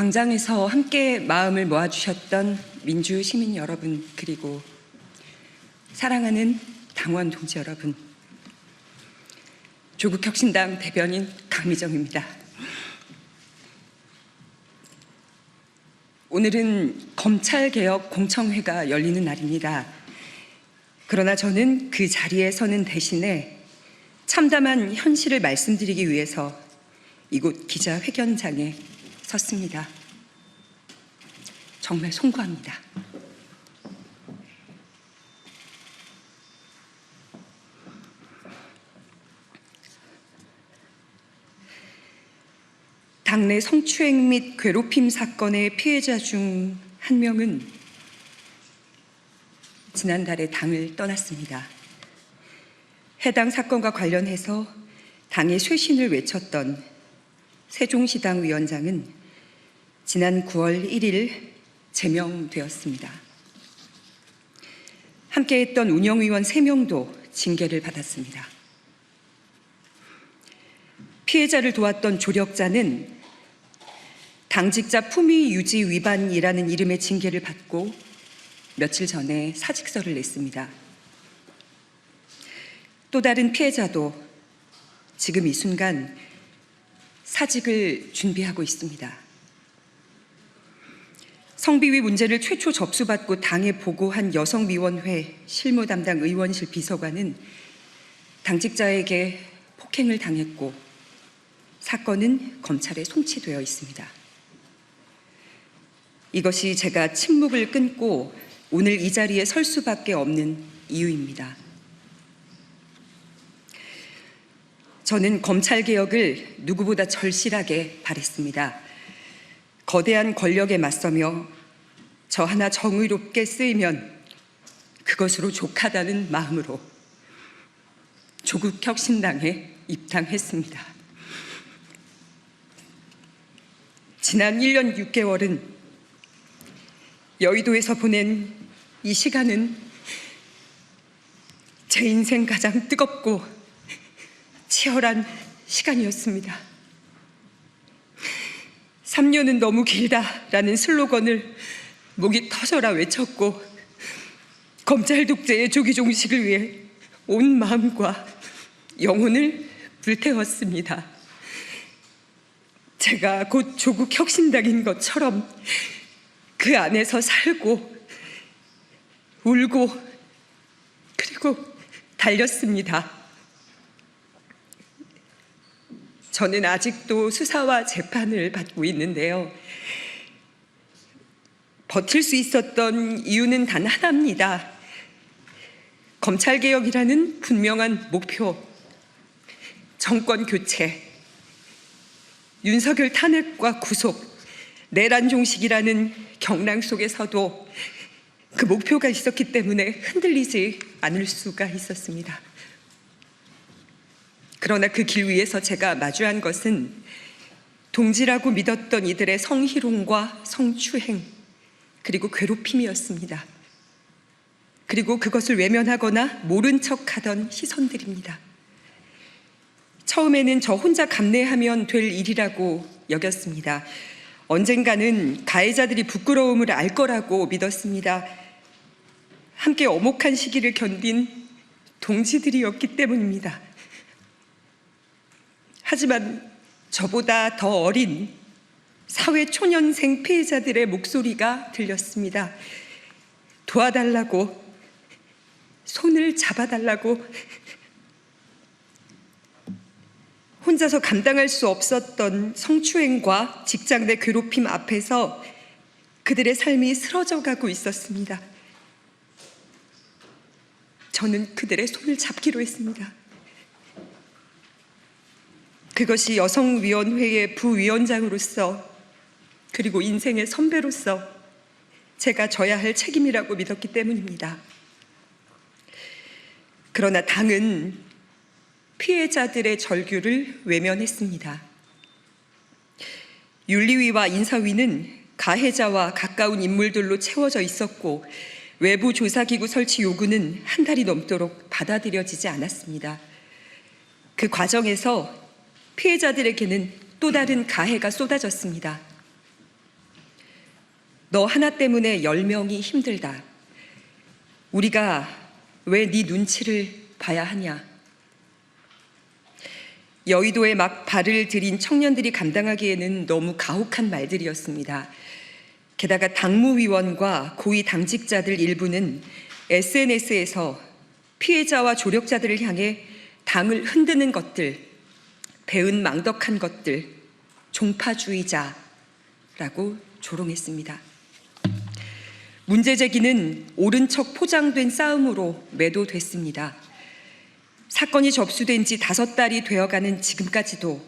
광장에서 함께 마음을 모아주셨던 민주 시민 여러분, 그리고 사랑하는 당원 동지 여러분, 조국혁신당 대변인 강미정입니다. 오늘은 검찰개혁 공청회가 열리는 날입니다. 그러나 저는 그 자리에 서는 대신에 참담한 현실을 말씀드리기 위해서 이곳 기자회견장에 섰습니다. 정말 송구합니다. 당내 성추행 및 괴롭힘 사건의 피해자 중 한 명은 지난달에 당을 떠났습니다. 해당 사건과 관련해서 당의 쇄신을 외쳤던 세종시당 위원장은 지난 9월 1일 제명되었습니다. 함께했던 운영위원 3명도 징계를 받았습니다. 피해자를 도왔던 조력자는 당직자 품위 유지 위반이라는 이름의 징계를 받고 며칠 전에 사직서를 냈습니다. 또 다른 피해자도 지금 이 순간 사직을 준비하고 있습니다. 성비위 문제를 최초 접수받고 당에 보고한 여성위원회 실무 담당 의원실 비서관은 당직자에게 폭행을 당했고 사건은 검찰에 송치되어 있습니다. 이것이 제가 침묵을 끊고 오늘 이 자리에 설 수밖에 없는 이유입니다. 저는 검찰개혁을 누구보다 절실하게 바랬습니다. 거대한 권력에 맞서며 저 하나 정의롭게 쓰이면 그것으로 족하다는 마음으로 조국혁신당에 입당했습니다. 지난 1년 6개월은 여의도에서 보낸 이 시간은 제 인생 가장 뜨겁고 치열한 시간이었습니다. 3년은 너무 길다라는 슬로건을 목이 터져라 외쳤고 검찰 독재의 조기 종식을 위해 온 마음과 영혼을 불태웠습니다. 제가 곧 조국 혁신당인 것처럼 그 안에서 살고 울고 그리고 달렸습니다. 저는 아직도 수사와 재판을 받고 있는데요. 버틸 수 있었던 이유는 단 하나입니다. 검찰개혁이라는 분명한 목표, 정권 교체, 윤석열 탄핵과 구속, 내란 종식이라는 경랑 속에서도 그 목표가 있었기 때문에 흔들리지 않을 수가 있었습니다. 그러나 그 길 위에서 제가 마주한 것은 동지라고 믿었던 이들의 성희롱과 성추행, 그리고 괴롭힘이었습니다. 그리고 그것을 외면하거나 모른 척하던 시선들입니다. 처음에는 저 혼자 감내하면 될 일이라고 여겼습니다. 언젠가는 가해자들이 부끄러움을 알 거라고 믿었습니다. 함께 엄혹한 시기를 견딘 동지들이었기 때문입니다. 하지만 저보다 더 어린 사회 초년생 피해자들의 목소리가 들렸습니다. 도와달라고, 손을 잡아달라고, 혼자서 감당할 수 없었던 성추행과 직장 내 괴롭힘 앞에서 그들의 삶이 쓰러져 가고 있었습니다. 저는 그들의 손을 잡기로 했습니다. 그것이 여성위원회의 부위원장으로서 그리고 인생의 선배로서 제가 져야 할 책임이라고 믿었기 때문입니다. 그러나 당은 피해자들의 절규를 외면했습니다. 윤리위와 인사위는 가해자와 가까운 인물들로 채워져 있었고 외부 조사기구 설치 요구는 한 달이 넘도록 받아들여지지 않았습니다. 그 과정에서 피해자들에게는 또 다른 가해가 쏟아졌습니다. 너 하나 때문에 10명이 힘들다. 우리가 왜 네 눈치를 봐야 하냐. 여의도에 막 발을 들인 청년들이 감당하기에는 너무 가혹한 말들이었습니다. 게다가 당무위원과 고위 당직자들 일부는 SNS에서 피해자와 조력자들을 향해 당을 흔드는 것들, 배은망덕한 것들, 종파주의자라고 조롱했습니다. 문제 제기는 옳은 척 포장된 싸움으로 매도됐습니다. 사건이 접수된 지 5달이 되어가는 지금까지도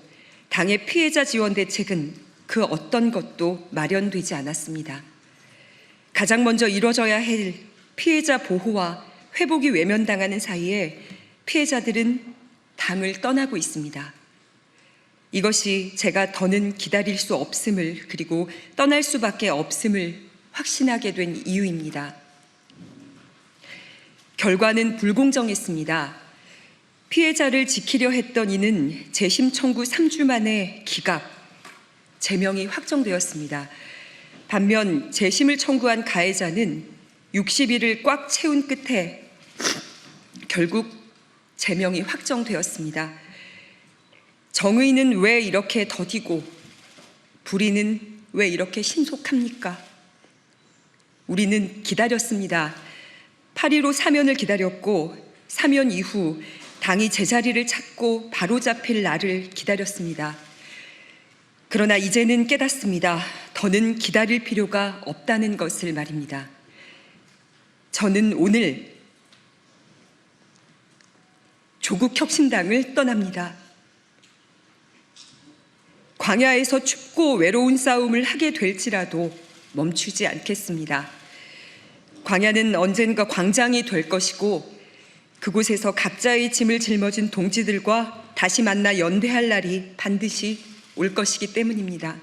당의 피해자 지원 대책은 그 어떤 것도 마련되지 않았습니다. 가장 먼저 이뤄져야 할 피해자 보호와 회복이 외면당하는 사이에 피해자들은 당을 떠나고 있습니다. 이것이 제가 더는 기다릴 수 없음을, 그리고 떠날 수밖에 없음을 확신하게 된 이유입니다. 결과는 불공정했습니다. 피해자를 지키려 했던 이는 재심 청구 3주 만에 기각, 제명이 확정되었습니다. 반면 재심을 청구한 가해자는 60일을 꽉 채운 끝에 결국 제명이 확정되었습니다. 정의는 왜 이렇게 더디고 불의는 왜 이렇게 신속합니까? 우리는 기다렸습니다. 8.15 사면을 기다렸고 사면 이후 당이 제자리를 찾고 바로잡힐 날을 기다렸습니다. 그러나 이제는 깨닫습니다. 더는 기다릴 필요가 없다는 것을 말입니다. 저는 오늘 조국혁신당을 떠납니다. 광야에서 춥고 외로운 싸움을 하게 될지라도 멈추지 않겠습니다. 광야는 언젠가 광장이 될 것이고 그곳에서 각자의 짐을 짊어진 동지들과 다시 만나 연대할 날이 반드시 올 것이기 때문입니다.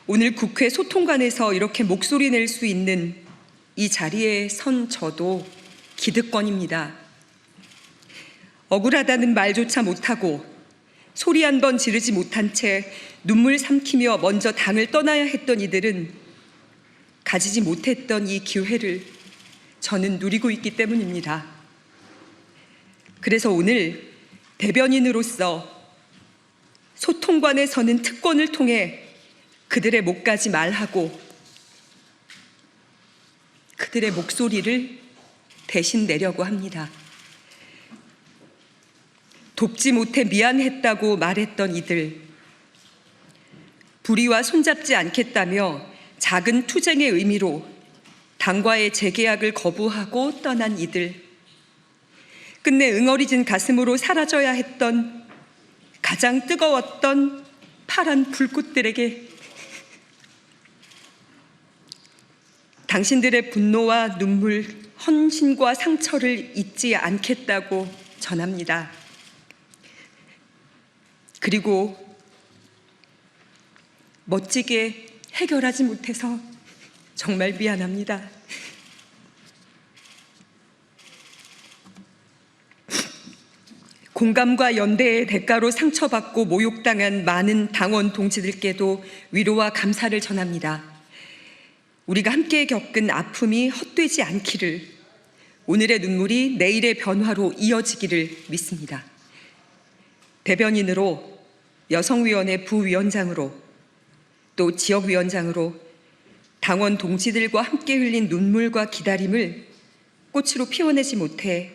오늘 국회 소통관에서 이렇게 목소리 낼 수 있는 이 자리에 선 저도 기득권입니다. 억울하다는 말조차 못하고 소리 한 번 지르지 못한 채 눈물 삼키며 먼저 당을 떠나야 했던 이들은 가지지 못했던 이 기회를 저는 누리고 있기 때문입니다. 그래서 오늘 대변인으로서 소통관에 서는 특권을 통해 그들의 목까지 말하고 그들의 목소리를 대신 내려고 합니다. 돕지 못해 미안했다고 말했던 이들, 불의와 손잡지 않겠다며 작은 투쟁의 의미로 당과의 재계약을 거부하고 떠난 이들, 끝내 응어리진 가슴으로 사라져야 했던 가장 뜨거웠던 파란 불꽃들에게 당신들의 분노와 눈물, 헌신과 상처를 잊지 않겠다고 전합니다. 그리고 멋지게 해결하지 못해서 정말 미안합니다. 공감과 연대의 대가로 상처받고 모욕당한 많은 당원 동지들께도 위로와 감사를 전합니다. 우리가 함께 겪은 아픔이 헛되지 않기를, 오늘의 눈물이 내일의 변화로 이어지기를 믿습니다. 대변인으로, 여성위원회 부위원장으로, 또 지역위원장으로 당원 동지들과 함께 흘린 눈물과 기다림을 꽃으로 피워내지 못해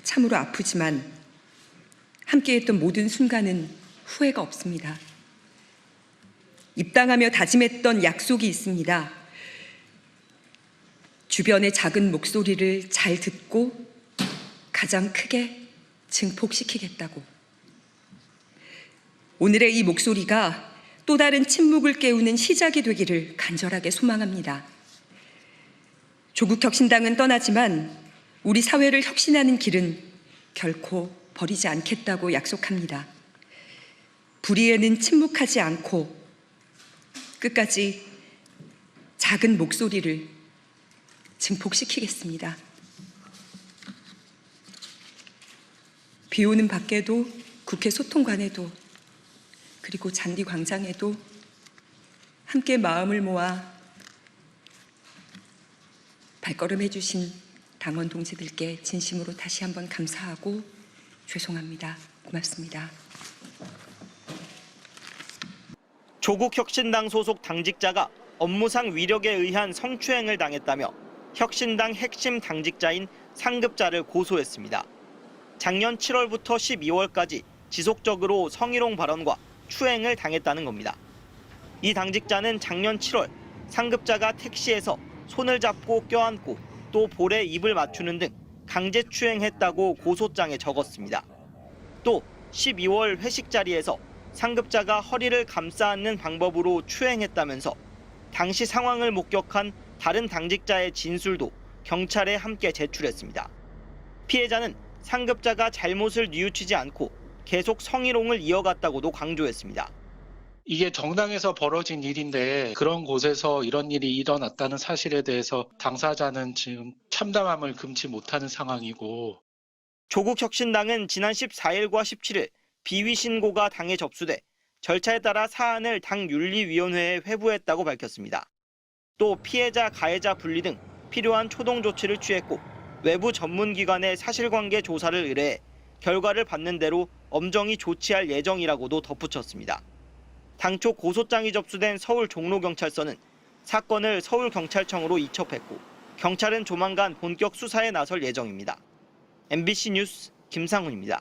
참으로 아프지만 함께했던 모든 순간은 후회가 없습니다. 입당하며 다짐했던 약속이 있습니다. 주변의 작은 목소리를 잘 듣고 가장 크게 증폭시키겠다고. 오늘의 이 목소리가 또 다른 침묵을 깨우는 시작이 되기를 간절하게 소망합니다. 조국혁신당은 떠나지만 우리 사회를 혁신하는 길은 결코 버리지 않겠다고 약속합니다. 불의에는 침묵하지 않고 끝까지 작은 목소리를 증폭시키겠습니다. 비 오는 밖에도, 국회 소통관에도, 그리고 잔디광장에도 함께 마음을 모아 발걸음해 주신 당원 동지들께 진심으로 다시 한번 감사하고 죄송합니다. 고맙습니다. 조국혁신당 소속 당직자가 업무상 위력에 의한 성추행을 당했다며 혁신당 핵심 당직자인 상급자를 고소했습니다. 작년 7월부터 12월까지 지속적으로 성희롱 발언과 추행을 당했다는 겁니다. 이 당직자는 작년 7월 상급자가 택시에서 손을 잡고 껴안고 또 볼에 입을 맞추는 등 강제 추행했다고 고소장에 적었습니다. 또 12월 회식 자리에서 상급자가 허리를 감싸 안는 방법으로 추행했다면서 당시 상황을 목격한 다른 당직자의 진술도 경찰에 함께 제출했습니다. 피해자는 상급자가 잘못을 뉘우치지 않고 계속 성희롱을 이어갔다고도 강조했습니다. 이게 정당에서 벌어진 일인데 그런 곳에서 이런 일이 일어났다는 사실에 대해서 당사자는 지금 참담함을 금치 못하는 상황이고, 조국혁신당은 지난 14일과 17일 비위 신고가 당에 접수돼 절차에 따라 사안을 당 윤리위원회에 회부했다고 밝혔습니다. 또 피해자, 가해자 분리 등 필요한 초동 조치를 취했고 외부 전문기관에 사실관계 조사를 의뢰해 결과를 받는 대로 엄정히 조치할 예정이라고도 덧붙였습니다. 당초 고소장이 접수된 서울 종로경찰서는 사건을 서울경찰청으로 이첩했고 경찰은 조만간 본격 수사에 나설 예정입니다. MBC 뉴스 김상훈입니다.